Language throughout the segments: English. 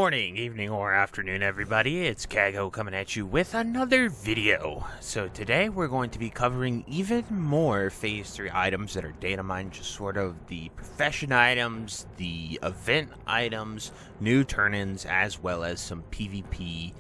morning, evening, or afternoon, everybody. It's Kaghoe coming at you with another video. So today we're going to be covering even more Phase 3 items that are data mined, just sort of the profession items, the event items, new turn-ins, as well as some PvP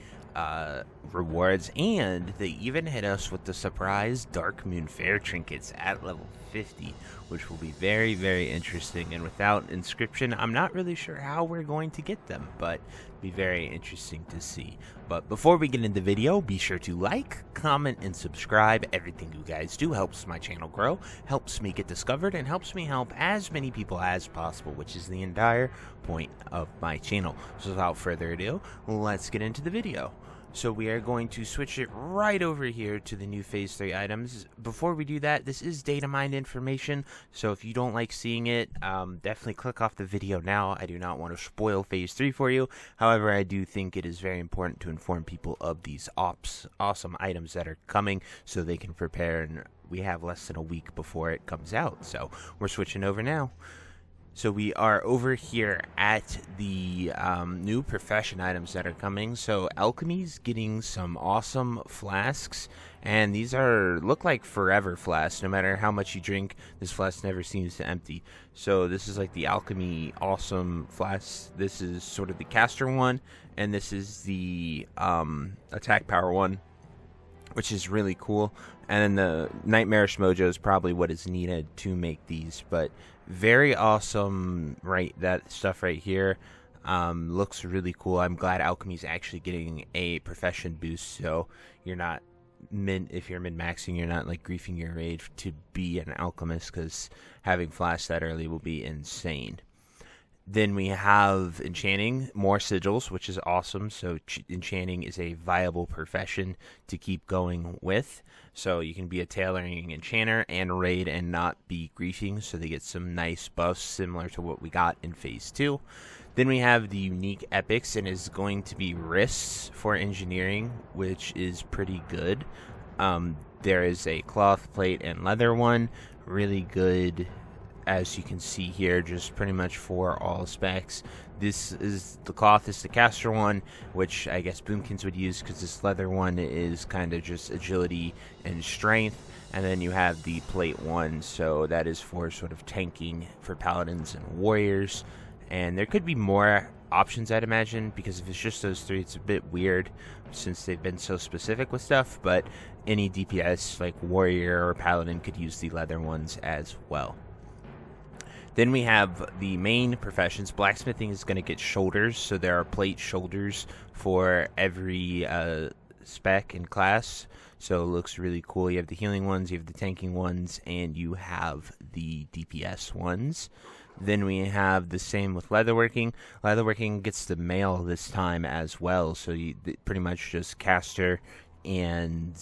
rewards, and they even hit us with the surprise Dark Moon Fair trinkets at level 50, which will be very, very interesting. And without inscription, I'm not really sure how we're going to get them, but be very interesting to see. But before we get into the video, be sure to like, comment, and subscribe. Everything you guys do helps my channel grow, helps me get discovered, and helps me help as many people as possible, which is the entire point of my channel. So without further ado, let's get into the video. So we are going to switch it right over here to the new Phase 3 items. Before we do that, this is data mined information, so if you don't like seeing it, definitely click off the video now. I do not want to spoil Phase 3 for you. However, I do think it is very important to inform people of these awesome items that are coming so they can prepare, and we have less than a week before it comes out. So we're switching over now. So we are over here at the new profession items that are coming. So Alchemy's getting some awesome flasks, and these look like forever flasks. No matter how much you drink, this flask never seems to empty. So this is like the Alchemy awesome flask. This is sort of the caster one, and this is the attack power one, which is really cool. And then the Nightmarish Mojo is probably what is needed to make these, but very awesome, right? That stuff right here looks really cool. I'm glad Alchemy's actually getting a profession boost, so you're not if you're min-maxing, you're not like griefing your rage to be an alchemist, because having flash that early will be insane. Then we have enchanting, more sigils, which is awesome. So enchanting is a viable profession to keep going with. So you can be a tailoring enchanter and raid and not be griefing. So they get some nice buffs similar to what we got in Phase 2. Then we have the unique epics, and is going to be wrists for engineering, which is pretty good. There is a cloth, plate, and leather one. Really good. As you can see here, just pretty much for all specs. This is the cloth is the caster one, which I guess Boomkins would use, because this leather one is kind of just agility and strength. And then you have the plate one, so that is for sort of tanking for paladins and warriors. And there could be more options, I'd imagine, because if it's just those three, it's a bit weird since they've been so specific with stuff. But any DPS like warrior or paladin could use the leather ones as well. Then we have the main professions. Blacksmithing is going to get shoulders, so there are plate shoulders for every spec and class. So it looks really cool. You have the healing ones, you have the tanking ones, and you have the DPS ones. Then we have the same with leatherworking. Leatherworking gets the mail this time as well, so you pretty much just caster and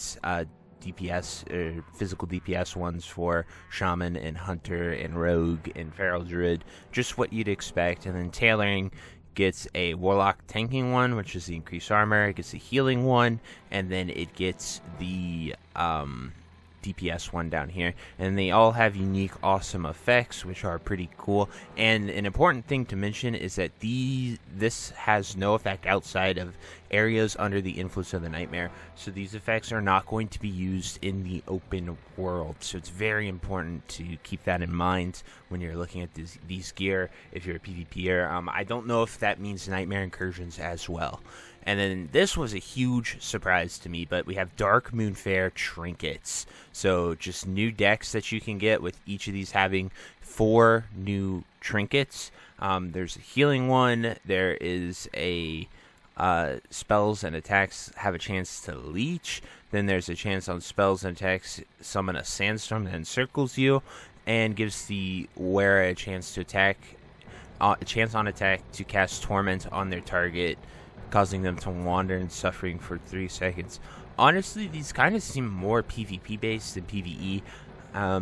DPS or physical DPS ones for shaman and hunter and rogue and feral druid, just what you'd expect. And then tailoring gets a warlock tanking one, which is the increased armor. It gets the healing one, and then it gets the DPS one down here, and they all have unique awesome effects, which are pretty cool. And an important thing to mention is that this has no effect outside of areas under the influence of the nightmare, so these effects are not going to be used in the open world. So it's very important to keep that in mind when you're looking at these gear if you're a PvPer. I don't know if that means nightmare incursions as well. And then this was a huge surprise to me, but we have Dark Moon Fair trinkets. So just new decks that you can get, with each of these having 4 new trinkets. There's a healing one. There is a spells and attacks have a chance to leech. Then there's a chance on spells and attacks summon a sandstorm that encircles you and gives the wearer a chance to attack, a chance on attack to cast torment on their target, causing them to wander and suffering for 3 seconds. Honestly, these kind of seem more PvP based than PvE.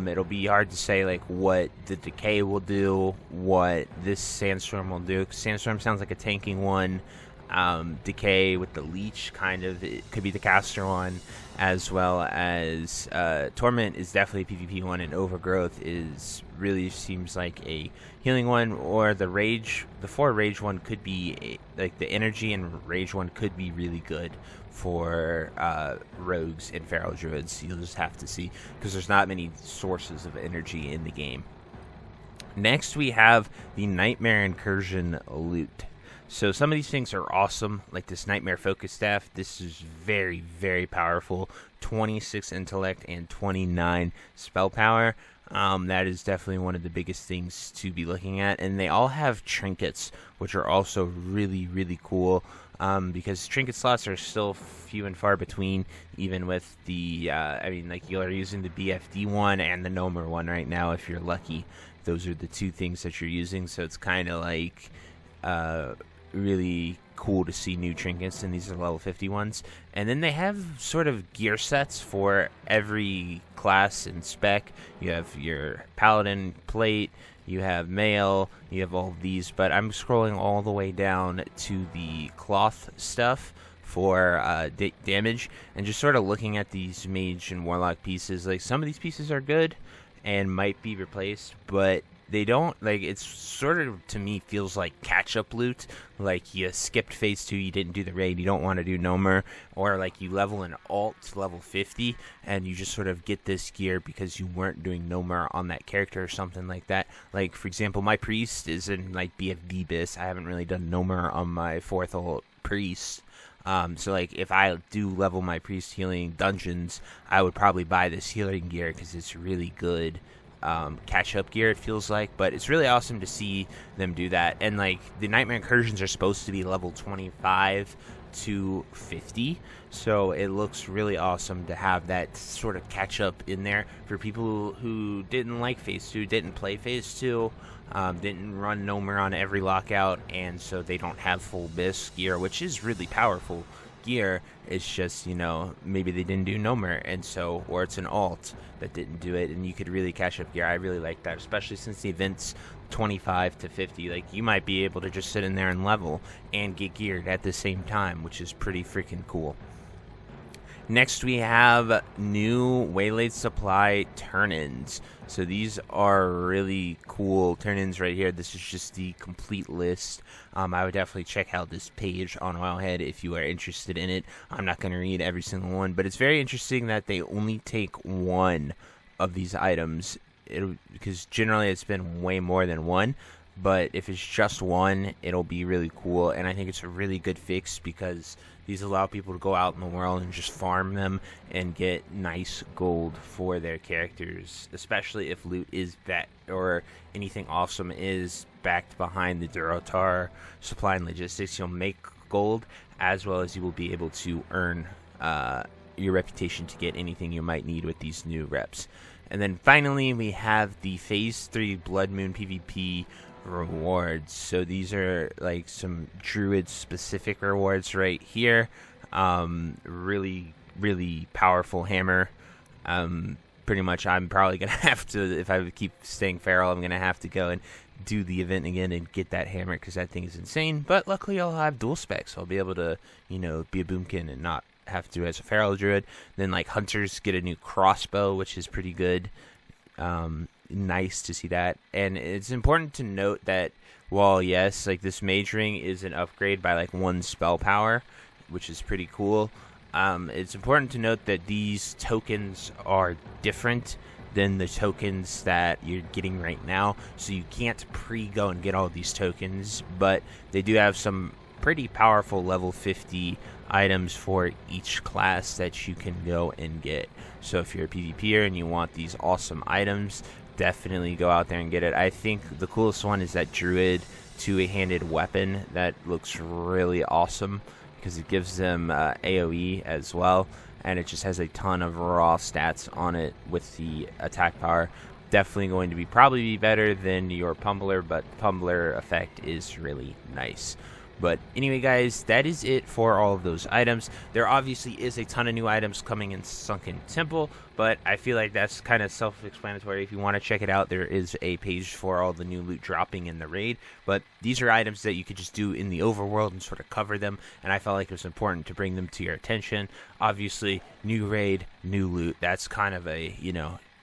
It'll be hard to say like what the decay will do, what this sandstorm will do. Sandstorm sounds like a tanking one. Decay with the leech, kind of, it could be the caster one, as well as Torment is definitely a PvP one, and Overgrowth is really seems like a healing one, or the 4 rage one could be like the energy and rage one could be really good for rogues and feral druids. You'll just have to see, because there's not many sources of energy in the game. Next we have the Nightmare Incursion loot. So some of these things are awesome, like this Nightmare Focus Staff. This is very, very powerful. 26 intellect and 29 spell power. That is definitely one of the biggest things to be looking at. And they all have trinkets, which are also really, really cool. Because trinket slots are still few and far between, even with the, like you're using the BFD one and the Nomer one right now if you're lucky. Those are the 2 things that you're using, so it's kind of like really cool to see new trinkets, and these are level 50 ones. And then they have sort of gear sets for every class and spec. You have your Paladin plate, you have mail, you have all of these, but I'm scrolling all the way down to the cloth stuff for damage, and just sort of looking at these mage and warlock pieces. Like, some of these pieces are good and might be replaced, but they don't, like, it's sort of, to me, feels like catch-up loot. Like, you skipped phase 2, you didn't do the raid, you don't want to do Nomer, or like you level an alt to level 50 and you just sort of get this gear because you weren't doing Nomer on that character or something like that. Like, for example, my priest is in like BFD bis. I haven't really done Nomer on my 4th alt priest. So like, if I do level my priest healing dungeons, I would probably buy this healing gear because it's really good catch-up gear, it feels like. But it's really awesome to see them do that. And like, the Nightmare Incursions are supposed to be level 25 to 50, so it looks really awesome to have that sort of catch-up in there for people who didn't like phase 2, didn't play phase 2, didn't run Nomer on every lockout, and so they don't have full bis gear, which is really powerful gear. It's just, you know, maybe they didn't do Nomer, and so, or it's an alt that didn't do it, and you could really catch up gear. I really like that, especially since the event's 25 to 50. Like, you might be able to just sit in there and level and get geared at the same time, which is pretty freaking cool. Next, we have new Waylaid Supply turn-ins. So these are really cool turn-ins right here. This is just the complete list. I would definitely check out this page on Wildhead if you are interested in it. I'm not going to read every single one, but it's very interesting that they only take one of these items, because generally it's been way more than one. But if it's just one, it'll be really cool, and I think it's a really good fix because these allow people to go out in the world and just farm them and get nice gold for their characters, especially if loot is or anything awesome is backed behind the Durotar supply and logistics. You'll make gold, as well as you will be able to earn your reputation to get anything you might need with these new reps. And then finally, we have the Phase 3 Blood Moon PvP rewards. So these are like some druid specific rewards right here. Really, really powerful hammer. Pretty much I'm probably gonna have to, if I keep staying feral, I'm gonna have to go and do the event again and get that hammer, because that thing is insane. But luckily I'll have dual specs, so I'll be able to, you know, be a boomkin and not have to as a feral druid. Then like hunters get a new crossbow, which is pretty good. Nice to see that. And it's important to note that while yes, like this mage ring is an upgrade by like 1 spell power, which is pretty cool, it's important to note that these tokens are different than the tokens that you're getting right now. So you can't go and get all these tokens, but they do have some pretty powerful level 50 items for each class that you can go and get. So if you're a PvPer and you want these awesome items, definitely go out there and get it. I think the coolest one is that druid two-handed weapon. That looks really awesome because it gives them AoE as well, and it just has a ton of raw stats on it with the attack power. Definitely going to be probably better than your Pumbler, but Pumbler effect is really nice. But anyway, guys, that is it for all of those items. There obviously is a ton of new items coming in Sunken Temple, but I feel like that's kind of self-explanatory. If you want to check it out, there is a page for all the new loot dropping in the raid. But these are items that you could just do in the overworld and sort of cover them, and I felt like it was important to bring them to your attention. Obviously, new raid, new loot. That's kind of a,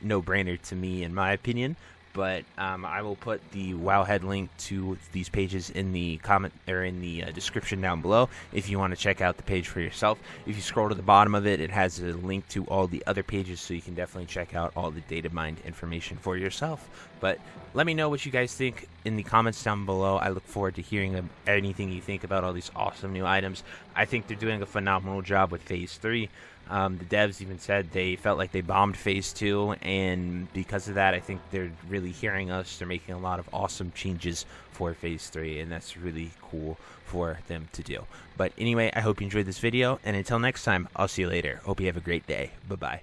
no-brainer to me, in my opinion. But I will put the Wowhead link to these pages in the comment or in the description down below if you want to check out the page for yourself. If you scroll to the bottom of it, it has a link to all the other pages, so you can definitely check out all the data mined information for yourself. But let me know what you guys think in the comments down below. I look forward to hearing anything you think about all these awesome new items. I think they're doing a phenomenal job with Phase 3. The devs even said they felt like they bombed Phase 2, and because of that, I think they're really hearing us. They're making a lot of awesome changes for Phase 3, and that's really cool for them to do. But anyway, I hope you enjoyed this video, and until next time, I'll see you later. Hope you have a great day. Bye-bye.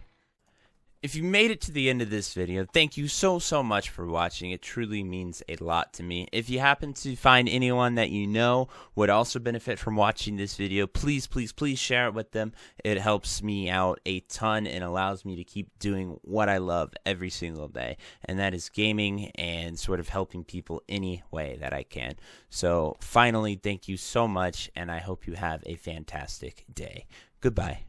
If you made it to the end of this video, thank you so much for watching. It truly means a lot to me. If you happen to find anyone that you know would also benefit from watching this video, please share it with them. It helps me out a ton and allows me to keep doing what I love every single day, and that is gaming and sort of helping people any way that I can. So finally, thank you so much, and I hope you have a fantastic day. Goodbye.